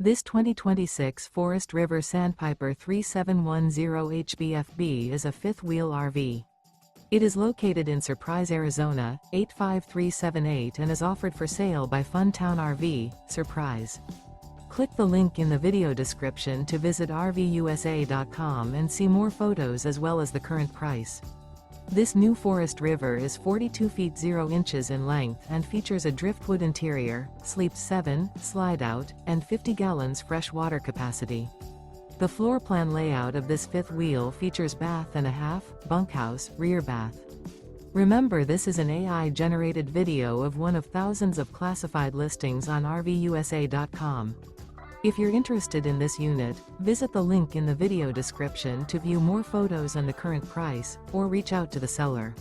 This 2026 Forest River Sandpiper 3710 HBFB is a fifth-wheel RV. It is located in Surprise, Arizona, 85378 and is offered for sale by Funtown RV, Surprise. Click the link in the video description to visit RVUSA.com and see more photos as well as the current price. This new Forest River is 42 feet 0 inches in length and features a driftwood interior, sleeps 7, slide-out, and 50 gallons fresh water capacity. The floor plan layout of this fifth wheel features bath and a half, bunkhouse, rear bath. Remember, this is an AI-generated video of one of thousands of classified listings on RVUSA.com. If you're interested in this unit, visit the link in the video description to view more photos and the current price, or reach out to the seller.